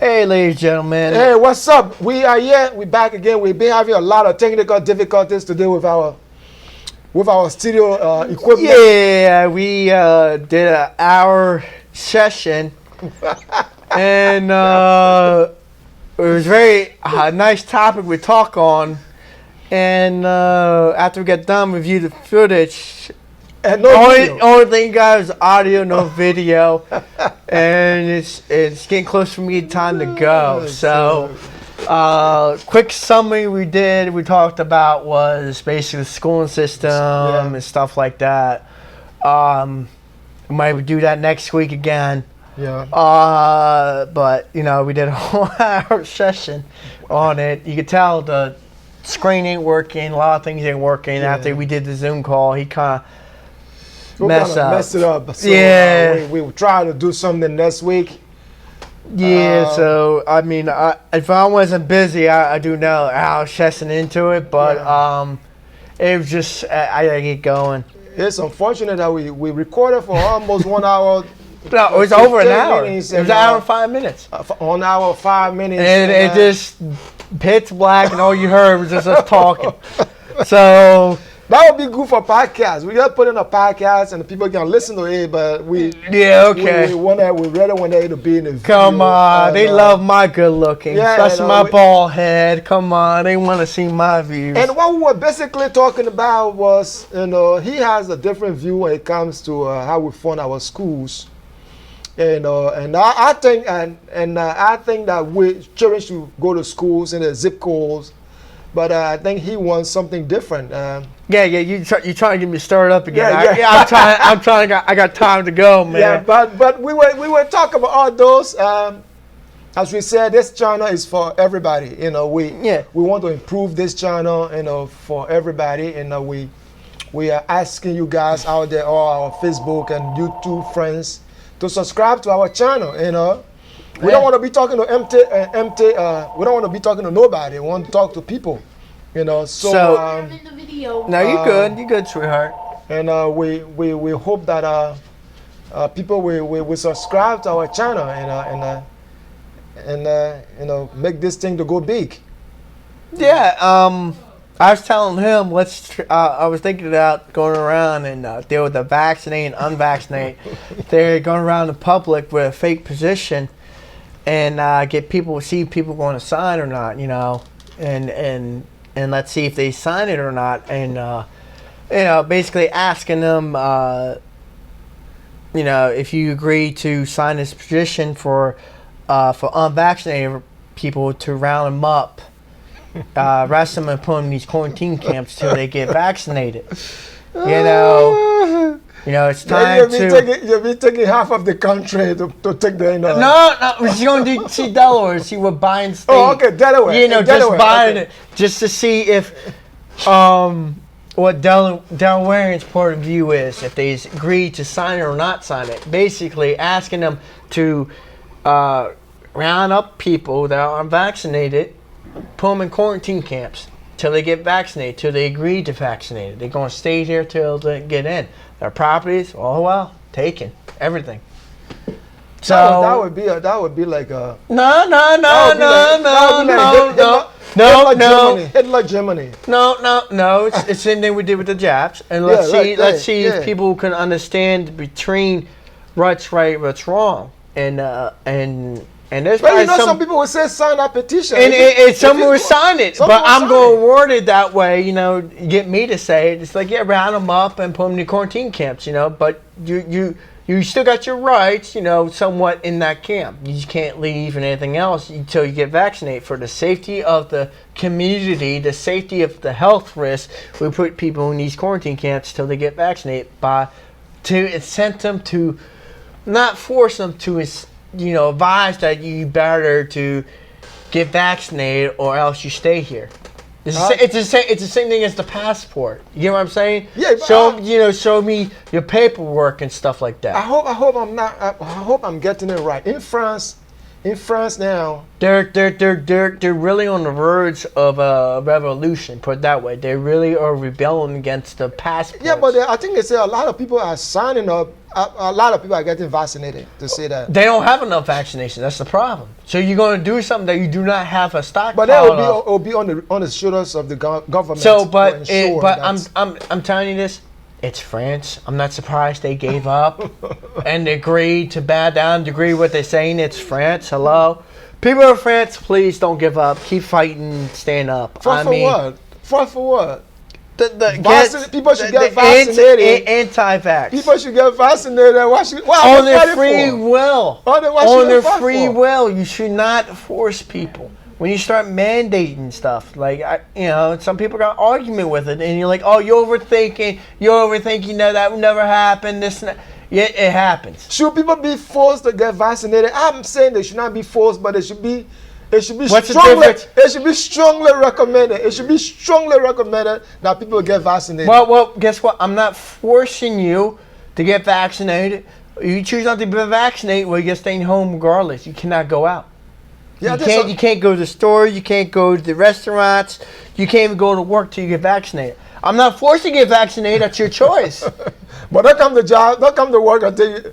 Hey, ladies and gentlemen. Hey, what's up? We are here. We're back again. We've been having a lot of technical difficulties today with our studio equipment. Yeah, we did an hour session, and it was very nice topic we talk on. And after we get done, review the footage. And no video. Only thing, guys, audio, no video, and it's getting close for me time to go. So, quick summary we talked about was basically the schooling system and stuff like that. We might do that next week again. Yeah. But we did a whole hour session on it. You could tell the screen ain't working. A lot of things ain't working. After we did the Zoom call, he kind of messed it up. So, we will try to do something next week. Yeah, so I mean, if I wasn't busy, I do know I was chesting into it, but it was just I gotta get going. It's unfortunate that we recorded for almost 1 hour. No, it was over an hour. It was an hour and 5 minutes. 1 hour, 5 minutes. And it just pitch black, and all you heard was just us talking. So that would be good for podcasts. We gotta put in a podcast and people can listen to it, but we we really want it to be in the video. Come on, they love my good looking, especially my bald head. Come on, they want to see my views. And what we were basically talking about was, he has a different view when it comes to how we fund our schools. And I think that children should go to schools in the zip codes. But I think he wants something different. You trying to get me started up again? I'm trying. I got time to go, man. Yeah, but we were talking about all those. As we said, this channel is for everybody. We want to improve this channel, for everybody. We are asking you guys out there, all our Facebook and YouTube friends, to subscribe to our channel. We don't want to be talking to empty. We don't want to be talking to nobody. We want to talk to people, So in the video. No, you're good. You're good, sweetheart. And we hope that people will subscribe to our channel and make this thing to go big. Yeah. I was telling him I was thinking about going around and deal with the vaccinated and unvaccinated. They're going around the public with a fake position. And get people going to sign or not, and let's see if they sign it or not, and basically asking them, if you agree to sign this petition for unvaccinated people to round them up, arrest them and put them in these quarantine camps till they get vaccinated, it's time You'll be taking half of the country to take the. No, she's going to see Delaware, see what Biden state. Oh, okay, Delaware. Just buying it, just to see if what Delawareans' point of view is, if they agree to sign it or not sign it. Basically, asking them to round up people that are unvaccinated, put them in quarantine camps till they get vaccinated, till they agree to vaccinate it. They're going to stay here till they get in. Their properties, taken, everything. So that would be like a no. Hitler Germany. No. It's the same thing we did with the Japs, and let's see if people can understand between what's right, what's wrong, and there's probably some people will say sign that petition, and someone will sign it, but I'm going to word it that way, get me to say it. It's like, round them up and put them in quarantine camps, but you still got your rights, somewhat in that camp. You just can't leave and anything else until you get vaccinated. For the safety of the community, the safety of the health risk, we put people in these quarantine camps till they get vaccinated to incent them to, not force them to, advise that you better to get vaccinated or else you stay here. It's the same thing as the passport. You get what I'm saying? Yeah. Show me your paperwork and stuff like that. I hope I'm getting it right. In France, in France now. They're really on the verge of a revolution. Put it that way, they really are rebelling against the passports. Yeah, but I think they say a lot of people are signing up. A lot of people are getting vaccinated to say that. They don't have enough vaccination. That's the problem. So you're going to do something that you do not have a stockpile. But that will be on the shoulders of the government. So, but I'm telling you this. It's France. I'm not surprised they gave up and agreed to bow down, to agree what they're saying. It's France. Hello. People of France, please don't give up. Keep fighting. Stand up. Fight for what? Fight for what? People should get vaccinated. Anti-vax. People should get vaccinated. On their free will. On their free will. You should not force people. When you start mandating stuff, like, some people got an argument with it, and you're like, oh, you're overthinking, that would never happen, this and that. Yeah, it happens. Should people be forced to get vaccinated? I'm saying they should not be forced, but it should be strongly recommended. It should be strongly recommended that people get vaccinated. Well, guess what? I'm not forcing you to get vaccinated. You choose not to be vaccinated, well, you're staying home regardless. You cannot go out. Yeah, you can't go to the store. You can't go to the restaurants. You can't even go to work till you get vaccinated. I'm not forced to get vaccinated. That's your choice. But don't come to job. Don't come to work until you're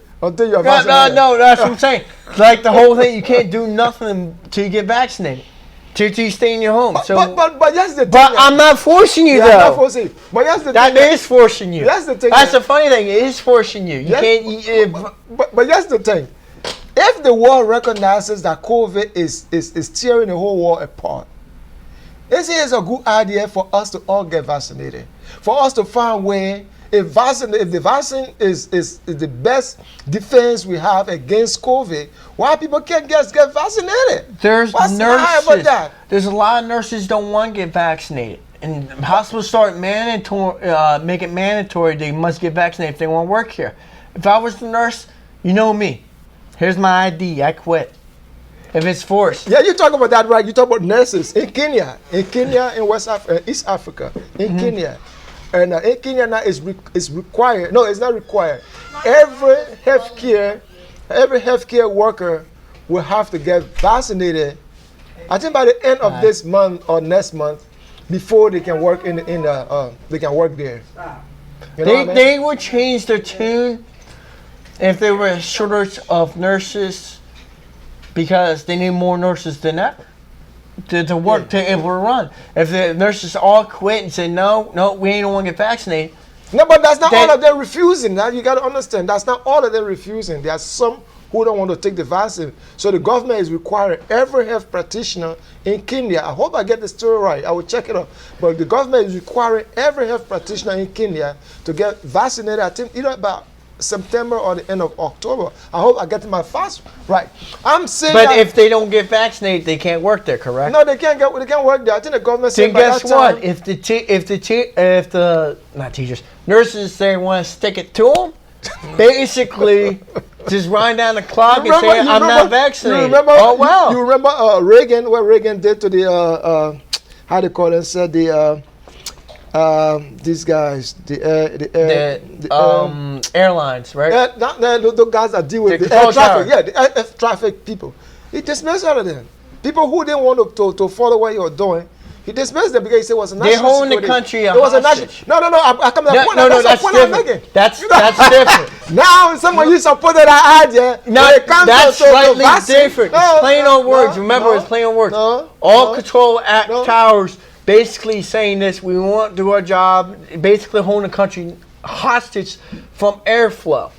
vaccinated. No. That's what I'm saying. Like the whole thing, you can't do nothing till you get vaccinated. Till you stay in your home. But that's the thing. But I'm not forcing you, though. I'm not forcing you. But that's the thing. That is forcing you. That's the thing. That's the funny thing. It is forcing you. You can't. But that's the thing. If the world recognizes that COVID is tearing the whole world apart, this is a good idea for us to all get vaccinated. For us to find a way, if the vaccine is the best defense we have against COVID, why people can't just get vaccinated? There's What's nurses. about that? There's a lot of nurses don't want to get vaccinated. And hospitals start make it mandatory they must get vaccinated if they want to work here. If I was the nurse, you know me. Here's my ID. I quit. If it's forced. Yeah, you talk about that, right? You talk about nurses in Kenya, in West Africa, East Africa, in Kenya, and in Kenya now is required. No, it's not required. Every healthcare worker will have to get vaccinated. I think by the end of this month or next month, before they can work they can work there. They would change their tune if there were a shortage of nurses, because they need more nurses than ever to work, to able to run. If the nurses all quit and say, no, we ain't want to get vaccinated. No, but that's not all of them refusing. Now you got to understand, that's not all of them refusing. There are some who don't want to take the vaccine. So the government is requiring every health practitioner in Kenya. I hope I get the story right. I will check it out. But the government is requiring every health practitioner in Kenya to get vaccinated. I think either about September or the end of October. I hope I get my facts right. I'm saying. But if they don't get vaccinated, they can't work there, correct? No, they can't work there. I think the government said by that time. Then guess what? If the nurses say want to stick it to them, basically just run down the clock and say I'm not vaccinated. You remember Reagan? What Reagan did to the how they call it? Said the. These guys, airlines, right? The guys that deal with the air traffic. Yeah, the air traffic people. He dismissed all of them. People who didn't want to follow what you were doing, he dismissed them because he said it was a national security. They're holding the country hostage. No. I come to that point. That's the point I'm making. That's different. Now, someone you supported that idea. That's slightly different. It's plain on words. Remember, it's plain on words. All control towers. Basically saying this, we want to do our job, basically holding the country hostage from airflow,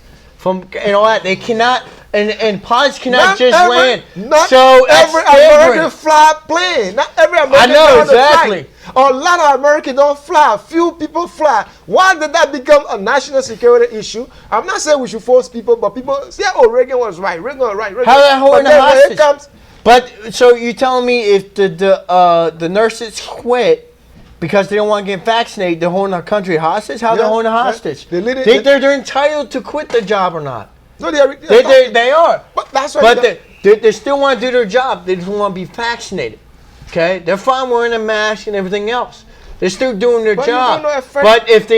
and all that. They cannot, and pilots cannot land. Not so every American fly plane. Not every American. I know exactly. A lot of Americans don't fly. Few people fly. Why did that become a national security issue? I'm not saying we should force people, but people say, "Oh, Reagan was right. Reagan was right." How that holding the hostage? But so you're telling me if the nurses quit because they don't want to get vaccinated, they're holding our country hostage? How they're holding a hostage? They're entitled to quit the job or not? No, they are. But that's right. But they still want to do their job. They just want to be vaccinated. Okay, they're fine wearing a mask and everything else. They're still doing their job. But if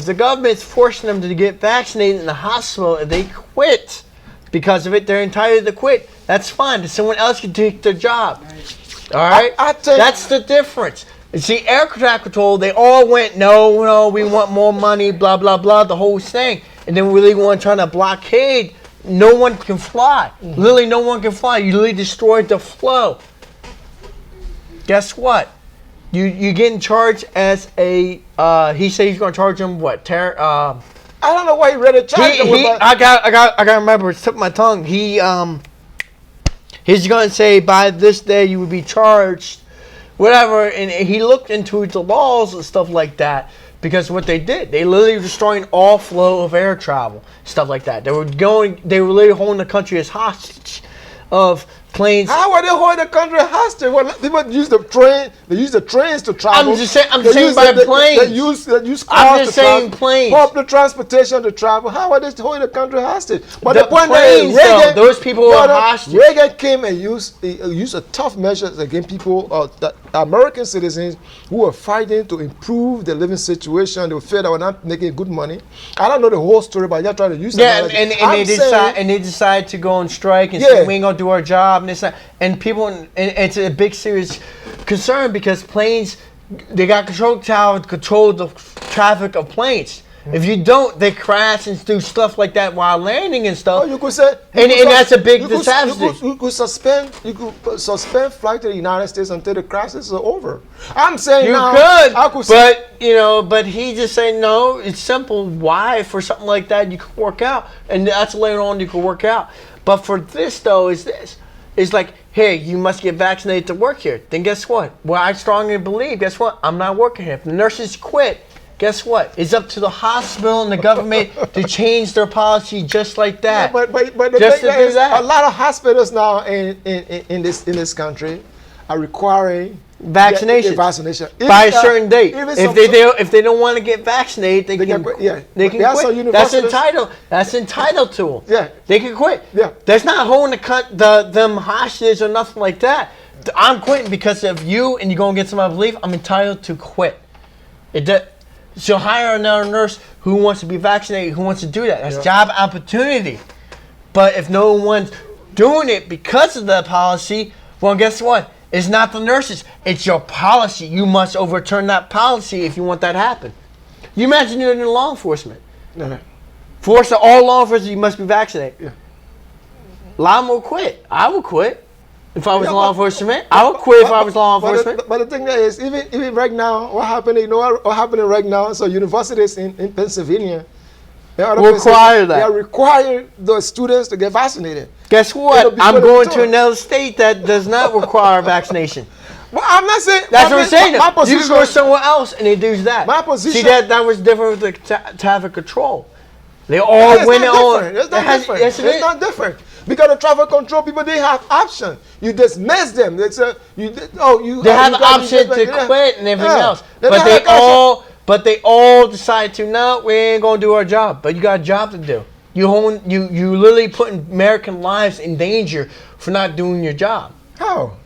the government's forcing them to get vaccinated in the hospital, if they quit. because of it. They're entitled to quit. That's fine. Someone else can take their job. All right? I think that's the difference. You see, air traffic control, they all went, no, we want more money, blah, blah, blah, the whole thing. And then really want to try to blockade. No one can fly. Literally, no one can fly. You literally destroyed the flow. Guess what? You getting charged as a, he said he's going to charge him what? I don't know why he read it. I got to remember, it took my tongue. He's going to say by this day you would be charged, whatever. And he looked into the laws and stuff like that. Because what they did, they literally were destroying all flow of air travel, stuff like that. They were literally holding the country as hostage of planes. How are they holding the country hostage? Well, people use the train. They use the trains to travel. I'm just saying by planes. They use cars I'm just saying planes. Public transportation to travel. How are they holding the country hostage? But the point is, Reagan, those people were hostage. Reagan came and used a tough measures against people, the American citizens who were fighting to improve the living situation. They felt they were not making good money. I don't know the whole story, but they're trying to use that. And they decide to go on strike and say we ain't gonna do our job. And people, and it's a big serious concern because planes, they got control tower to control the traffic of planes. If you don't, they crash and do stuff like that while landing and stuff. Oh, you could say, and that's a big disaster. You could suspend flight to the United States until the crisis is over. I'm saying but he just said no. It's simple. Why for something like that you could work out, and that's later on you could work out. But for this though, it's like, hey, you must get vaccinated to work here. Then guess what? Well, I strongly believe, guess what? I'm not working here. If the nurses quit, guess what? It's up to the hospital and the government to change their policy just like that. Yeah, but the just thing to do that. A lot of hospitals now in this country are requiring vaccination by a certain date. If they don't want to get vaccinated, they can quit. That's entitled to them. Yeah, they can quit. Yeah, that's not holding them hostage or nothing like that. I'm quitting because of you, and you're gonna get somebody to believe I'm entitled to quit. So hire another nurse who wants to be vaccinated, who wants to do that. That's job opportunity. But if no one's doing it because of the policy, well, guess what? It's not the nurses. It's your policy. You must overturn that policy if you want that to happen. You imagine you're in law enforcement. No. Force all law enforcement, you must be vaccinated. Yeah. A lot will quit. I would quit if I was law enforcement. I would quit if I was law enforcement. But the thing is, even right now, what happening right now? So universities in Pennsylvania, require that. They require the students to get vaccinated. Guess what? I'm going to another state that does not require vaccination. Well, I'm not saying that's what I'm saying. You can go somewhere else and they do that. My position. See, that was different with the traffic control. They all went on. It's not different. It's not different. Because the traffic control people, they have option. You dismiss them. They say they have the option to quit and everything else. But they all decide to no, we ain't gonna do our job. But you got a job to do. You literally putting American lives in danger for not doing your job. How?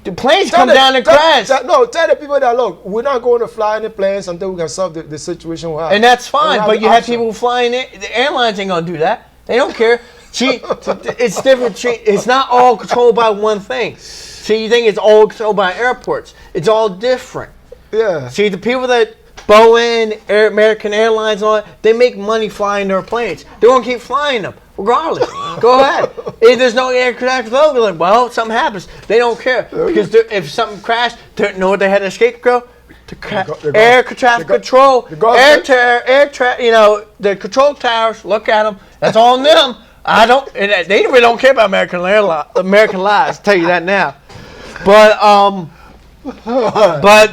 The planes come down and crash. Tell the people that look, we're not going to fly any planes until we can solve the situation we have. And that's fine. But you have people flying it. The airlines ain't gonna do that. They don't care. See, it's different. It's not all controlled by one thing. See, you think it's all controlled by airports. It's all different. Yeah. See, the people that Boeing, American Airlines, all that, they make money flying their planes. They're going to keep flying them, regardless. Go ahead. If there's no air traffic control, they're like, well, something happens. They don't care. Because if something crashed, they know what they had to escape, go? Air traffic control, the control towers, look at them. That's all on them. They really don't care about American lives, I'll tell you that now. But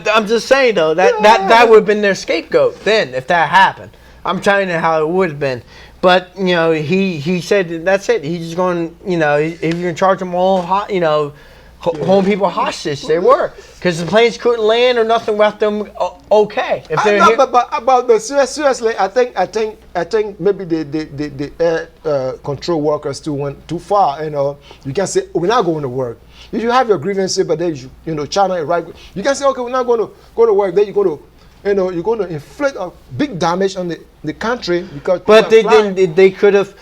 I'm just saying though that would have been their scapegoat then if that happened. I'm telling you how it would have been. But he said that's it. He's just going. If you can charge them all, home people hostage, they were because the planes couldn't land or nothing without them. Okay, if they're here. But about the seriously, I think maybe the air control workers too went too far. You can say we're not going to work. If you have your grievances, but then China is right. You can say, okay, we're not going to go to work. Then you're going to inflict a big damage on the country because. But they could have.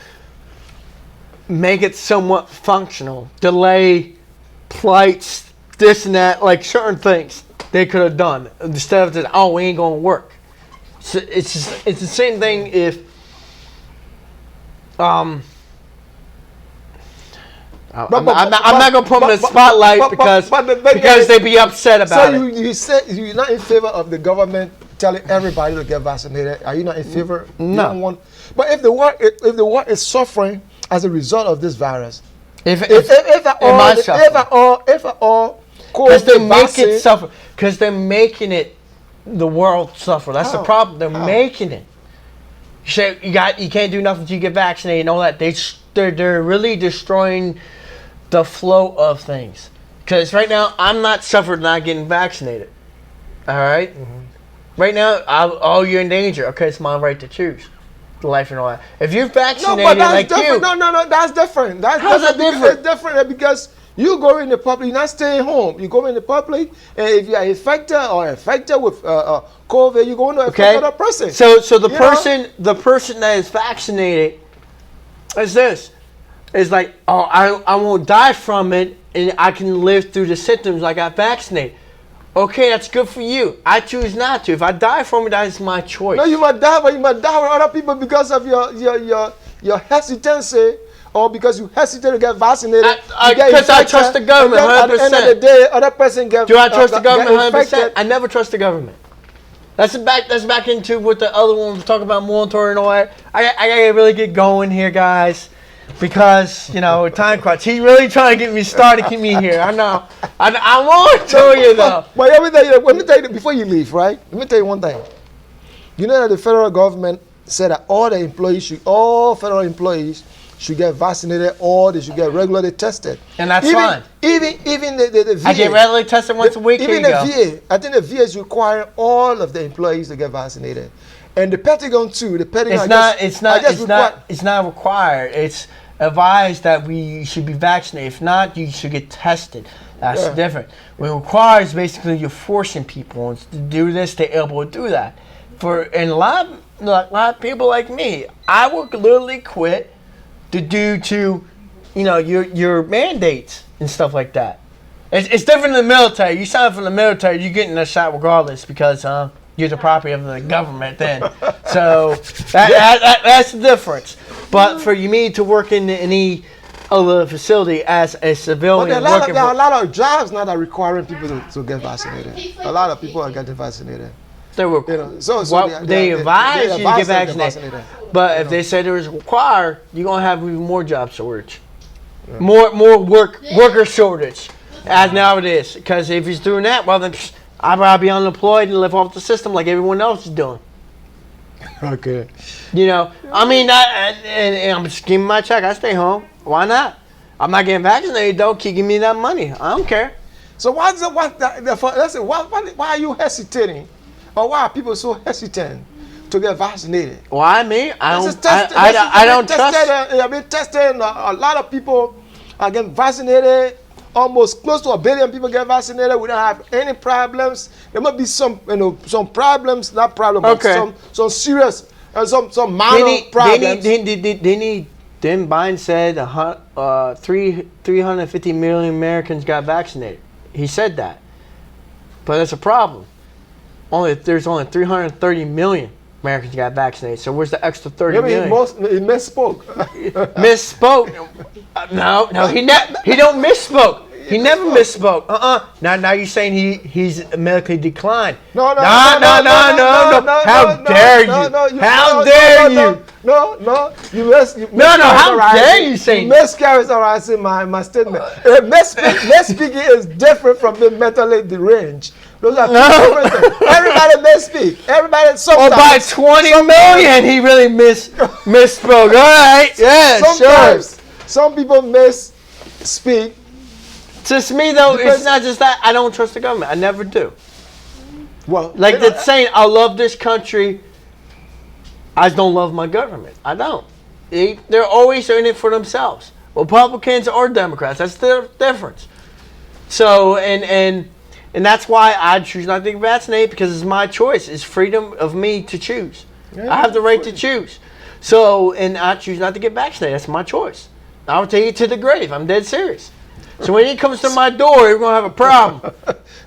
make it somewhat functional, delay flights, this and that, like certain things they could have done instead of just, oh, we ain't gonna work. So it's the same thing if I'm not gonna put them in the spotlight because they be upset about it. So you said you're not in favor of the government telling everybody to get vaccinated. Are you not in favor? No. You don't want, but if the world is suffering as a result of this virus, if all because they make it suffer, because they're making it the world suffer. That's the problem. They're making it. You say you can't do nothing until you get vaccinated and all that. They're really destroying the flow of things. Because right now I'm not suffering not getting vaccinated. All right. Mm-hmm. Right now, you're in danger. Okay, it's my right to choose life and all that. If you're vaccinated, no, but that's different. That's different. How's that different? It's different because you go in the public, you're not staying home. You go in the public, and if you are infected with COVID, you're going to affect another person. So the person that is vaccinated is like, oh, I won't die from it, and I can live through the symptoms. I got vaccinated. Okay, that's good for you. I choose not to. If I die from it, that is my choice. No, you might die, but you might die with other people because of your hesitancy, or because you hesitate to get vaccinated. Because I trust the government 100%. At the end of the day, other person get. Do I trust the government 100%? I never trust the government. That's back into what the other one was talking about, military and all that. I gotta really get going here, guys. Because, time crunch. He's really trying to get me started, keep me here. I know. I won't tell you, though. But let me tell you, before you leave, right? Let me tell you one thing. You know that the federal government said that all federal employees should get vaccinated or they should get regularly tested. And that's fine. Even the VA. I get regularly tested once a week. Even the VA. I think the VA is requiring all of the employees to get vaccinated. And the Pentagon too. It's not required. It's advised that we should be vaccinated. If not, you should get tested. That's different. What it requires, basically, you're forcing people to do this. They're able to do that. And a lot of people like me, I would literally quit due to your mandates and stuff like that. It's different in the military. You sign up for the military, you're getting a shot regardless because you're the property of the government then. So that's the difference. But for me to work in any other facility as a civilian, there are a lot of jobs now that are requiring people to get vaccinated. A lot of people are getting vaccinated. They advise you to get vaccinated. But if they said it was required, you're gonna have even more job shortage, more worker shortage, as now it is. Because if he's doing that, well then I'd rather be unemployed and live off the system like everyone else is doing. Okay. I mean, and I'm just giving my check. I stay home. Why not? I'm not getting vaccinated though. Keep giving me that money. I don't care. So why are you hesitating, or why are people so hesitant to get vaccinated? Why me? I don't trust. I've been testing. A lot of people are getting vaccinated. Almost close to 1 billion people get vaccinated. We don't have any problems. There might be some problems, not problems, but some serious, some minor problems. Then Biden said 350 million Americans got vaccinated. He said that, but that's a problem. There's only 330 million Americans got vaccinated. So where's the extra 30 million? He misspoke. Misspoke? No, he don't misspoke. He never misspoke. Now you're saying he's medically declined. No. How dare you? How dare you? No. How dare you say? You mischaracterizing my statement. Misspeaking is different from being mentally deranged. Those are two different things. Everybody misspeak. Everybody sometimes. By 20 million, he really misspoke. All right. Yeah, sometimes, some people misspeak. Just me though, it's not just that. I don't trust the government. I never do. Well, like that's saying I love this country. I just don't love my government. I don't. They're always in it for themselves. Republicans or Democrats. That's the difference. So and that's why I choose not to get vaccinated, because it's my choice. It's freedom of me to choose. I have the right to choose. So and I choose not to get vaccinated. That's my choice. I'll take you to the grave. I'm dead serious. So when he comes to my door, you're going to have a problem.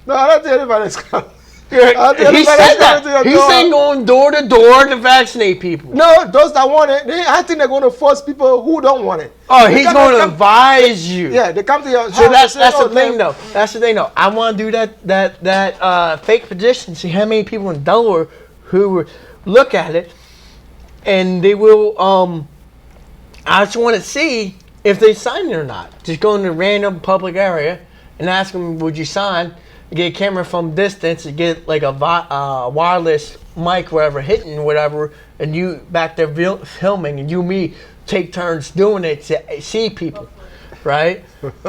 No, I don't tell anybody that's coming. He said that. He's saying going door to door to vaccinate people. No, those that want it, I think they're going to force people who don't want it. Oh, he's going to advise you. Yeah, they come to your house. So that's the thing, though. That's the thing, though. I want to do that fake petition. See how many people in Delaware who look at it, and they will. I just want to see if they sign it or not. Just go in a random public area and ask them, "Would you sign?" Get a camera from distance and get like a wireless mic, wherever, hitting whatever, and you back there filming, and you and me take turns doing it to see people, right?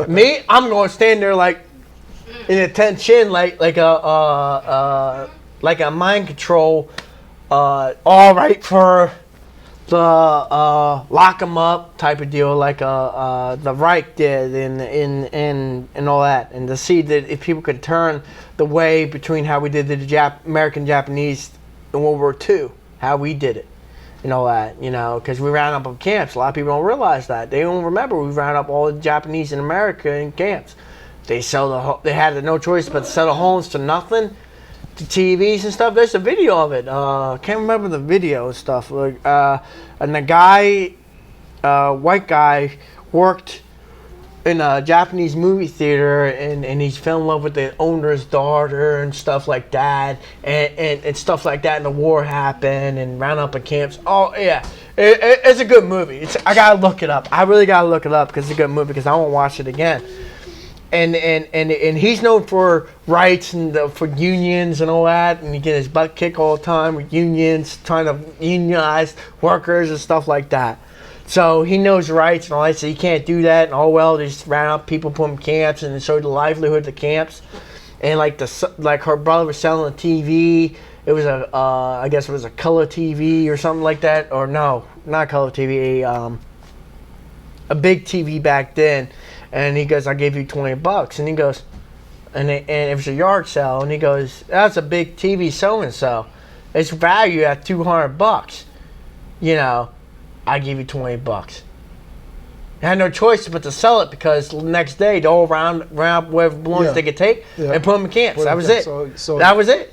Me, I'm going to stand there like in attention, like a mind control, all right for the lock them up type of deal, like the Reich did, and all that, and to see that if people could turn the way between how we did the American Japanese in World War II, how we did it, and all that, because we ran up on camps. A lot of people don't realize that. They don't remember we ran up all the Japanese in America in camps. They had no choice but to sell the homes to nothing. The TVs and stuff. There's a video of it. Can't remember the video and stuff. And the guy, white guy, worked in a Japanese movie theater, and he's fell in love with the owner's daughter and stuff like that, and stuff like that. And the war happened and ran up in camps. Oh yeah, it's a good movie. I gotta look it up. I really gotta look it up because it's a good movie because I won't watch it again. And he's known for rights and for unions and all that, and he get his butt kicked all the time with unions, trying to unionize workers and stuff like that. So he knows rights and all that, so he can't do that. And they just ran up people, put them in camps, and showed the livelihood of the camps. And like her brother was selling a TV. It was I guess it was a color TV or something like that, or no, not color TV, a big TV back then. And he goes, "I gave you $20." And he goes, and it was a yard sale. And he goes, "That's a big TV, so and so. It's valued at $200. I give you $20." I had no choice but to sell it because the next day they all round whatever balloons they could take and put them in camps. That was it. So that was it.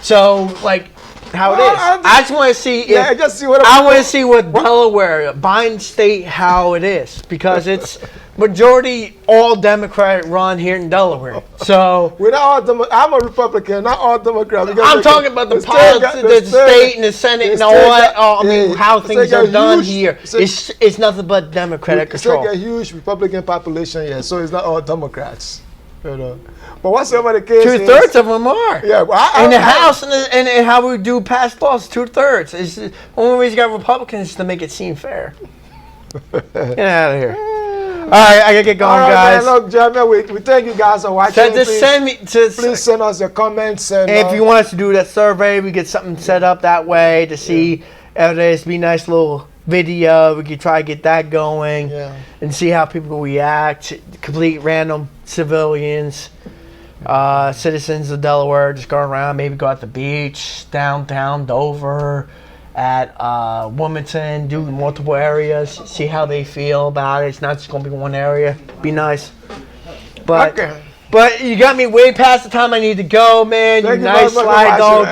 So like how it is. I just want to see if I want to see what Delaware, Biden state, how it is, because it's majority all Democratic run here in Delaware. So we're not all I'm a Republican, not all Democrats. I'm talking about the politics, the state and the Senate and all that. I mean, how things are done here. It's nothing but Democratic control. It's like a huge Republican population here, so it's not all Democrats. But whatever the case, 2/3 of them are. Yeah, in the House and how we do pass laws, 2/3. It's the only reason you got Republicans is to make it seem fair. Get out of here. All right, I gotta get going, guys. Man, look, gentlemen, we thank you guys for watching. Please send us your comments. And if you want us to do that survey, we get something set up that way to see if there's be nice little video. We could try to get that going and see how people react. Complete random civilians, citizens of Delaware, just going around. Maybe go at the beach, downtown Dover, at Wilmington, do multiple areas, see how they feel about it. It's not just going to be one area. Be nice. But you got me way past the time I need to go, man. You nice slide dog.